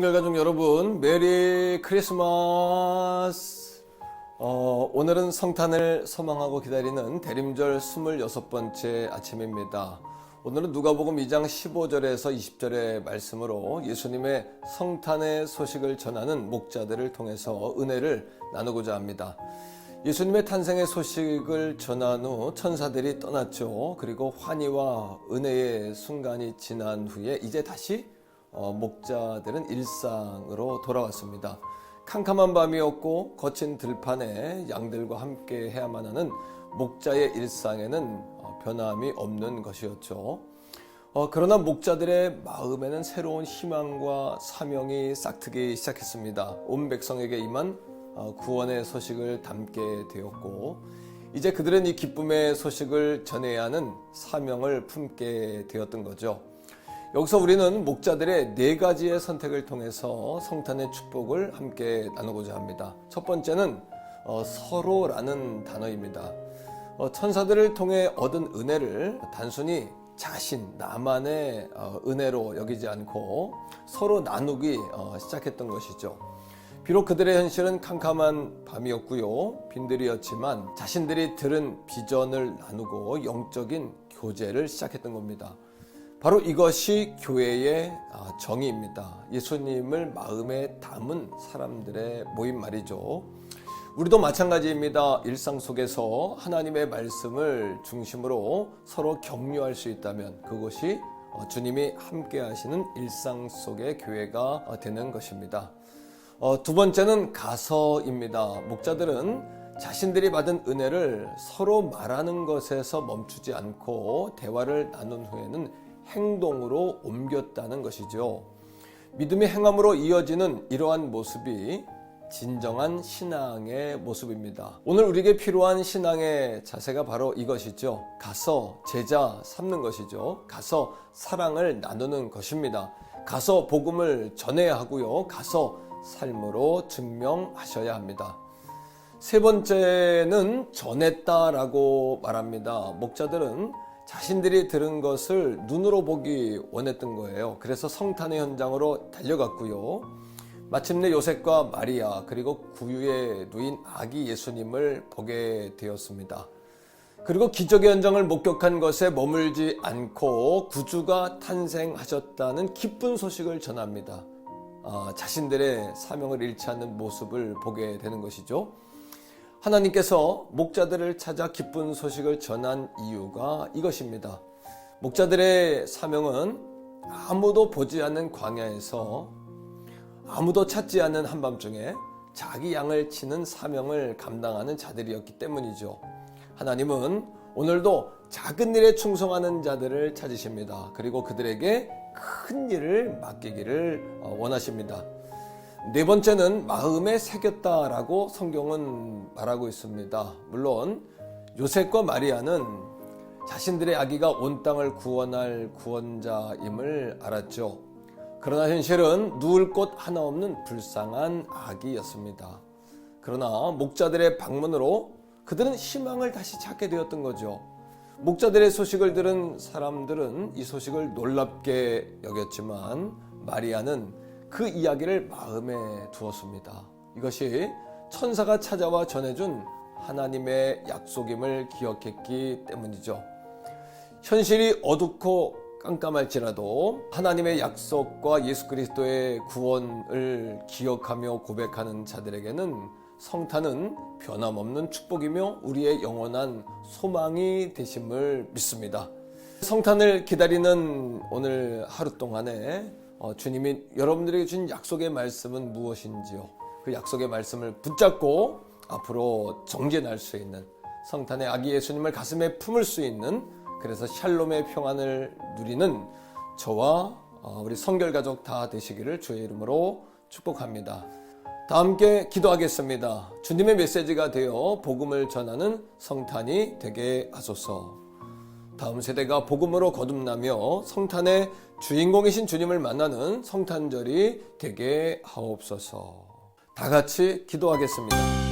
성결가족 여러분, 메리 크리스마스. 오늘은 성탄을 소망하고 기다리는 대림절 26번째 아침입니다. 오늘은 누가복음 2장 15절에서 20절의 말씀으로 예수님의 성탄의 소식을 전하는 목자들을 통해서 은혜를 나누고자 합니다. 예수님의 탄생의 소식을 전한 후 천사들이 떠났죠. 그리고 환희와 은혜의 순간이 지난 후에 이제 다시 목자들은 일상으로 돌아왔습니다. 캄캄한 밤이었고 거친 들판에 양들과 함께 해야만 하는 목자의 일상에는 변함이 없는 것이었죠. 그러나 목자들의 마음에는 새로운 희망과 사명이 싹트기 시작했습니다. 온 백성에게 임한 구원의 소식을 담게 되었고, 이제 그들은 이 기쁨의 소식을 전해야 하는 사명을 품게 되었던 거죠. 여기서 우리는 목자들의 4가지의 선택을 통해서 성탄의 축복을 함께 나누고자 합니다. 첫 번째는 서로라는 단어입니다. 천사들을 통해 얻은 은혜를 단순히 자신, 나만의 은혜로 여기지 않고 서로 나누기 시작했던 것이죠. 비록 그들의 현실은 캄캄한 밤이었고요, 빈들이었지만 자신들이 들은 비전을 나누고 영적인 교제를 시작했던 겁니다. 바로 이것이 교회의 정의입니다. 예수님을 마음에 담은 사람들의 모임 말이죠. 우리도 마찬가지입니다. 일상 속에서 하나님의 말씀을 중심으로 서로 격려할 수 있다면 그것이 주님이 함께 하시는 일상 속의 교회가 되는 것입니다. 두 번째는 가서입니다. 목자들은 자신들이 받은 은혜를 서로 말하는 것에서 멈추지 않고 대화를 나눈 후에는 행동으로 옮겼다는 것이죠. 믿음의 행함으로 이어지는 이러한 모습이 진정한 신앙의 모습입니다. 오늘 우리에게 필요한 신앙의 자세가 바로 이것이죠. 가서 제자 삼는 것이죠. 가서 사랑을 나누는 것입니다. 가서 복음을 전해야 하고요. 가서 삶으로 증명하셔야 합니다. 세 번째는 전했다라고 말합니다. 목자들은 자신들이 들은 것을 눈으로 보기 원했던 거예요. 그래서 성탄의 현장으로 달려갔고요. 마침내 요셉과 마리아 그리고 구유에 누인 아기 예수님을 보게 되었습니다. 그리고 기적의 현장을 목격한 것에 머물지 않고 구주가 탄생하셨다는 기쁜 소식을 전합니다. 자신들의 사명을 잃지 않는 모습을 보게 되는 것이죠. 하나님께서 목자들을 찾아 기쁜 소식을 전한 이유가 이것입니다. 목자들의 사명은 아무도 보지 않는 광야에서 아무도 찾지 않는 한밤중에 자기 양을 치는 사명을 감당하는 자들이었기 때문이죠. 하나님은 오늘도 작은 일에 충성하는 자들을 찾으십니다. 그리고 그들에게 큰 일을 맡기기를 원하십니다. 네 번째는 마음에 새겼다라고 성경은 말하고 있습니다. 물론 요셉과 마리아는 자신들의 아기가 온 땅을 구원할 구원자임을 알았죠. 그러나 현실은 누울 곳 하나 없는 불쌍한 아기였습니다. 그러나 목자들의 방문으로 그들은 희망을 다시 찾게 되었던 거죠. 목자들의 소식을 들은 사람들은 이 소식을 놀랍게 여겼지만 마리아는 그 이야기를 마음에 두었습니다. 이것이 천사가 찾아와 전해준 하나님의 약속임을 기억했기 때문이죠. 현실이 어둡고 깜깜할지라도 하나님의 약속과 예수 그리스도의 구원을 기억하며 고백하는 자들에게는 성탄은 변함없는 축복이며 우리의 영원한 소망이 되심을 믿습니다. 성탄을 기다리는 오늘 하루 동안에 주님이 여러분들에게 준 약속의 말씀은 무엇인지요? 그 약속의 말씀을 붙잡고 앞으로 정진할 수 있는, 성탄의 아기 예수님을 가슴에 품을 수 있는, 그래서 샬롬의 평안을 누리는 저와 우리 성결가족 다 되시기를 주의 이름으로 축복합니다. 다 함께 기도하겠습니다. 주님의 메시지가 되어 복음을 전하는 성탄이 되게 하소서. 다음 세대가 복음으로 거듭나며 성탄의 주인공이신 주님을 만나는 성탄절이 되게 하옵소서. 다 같이 기도하겠습니다.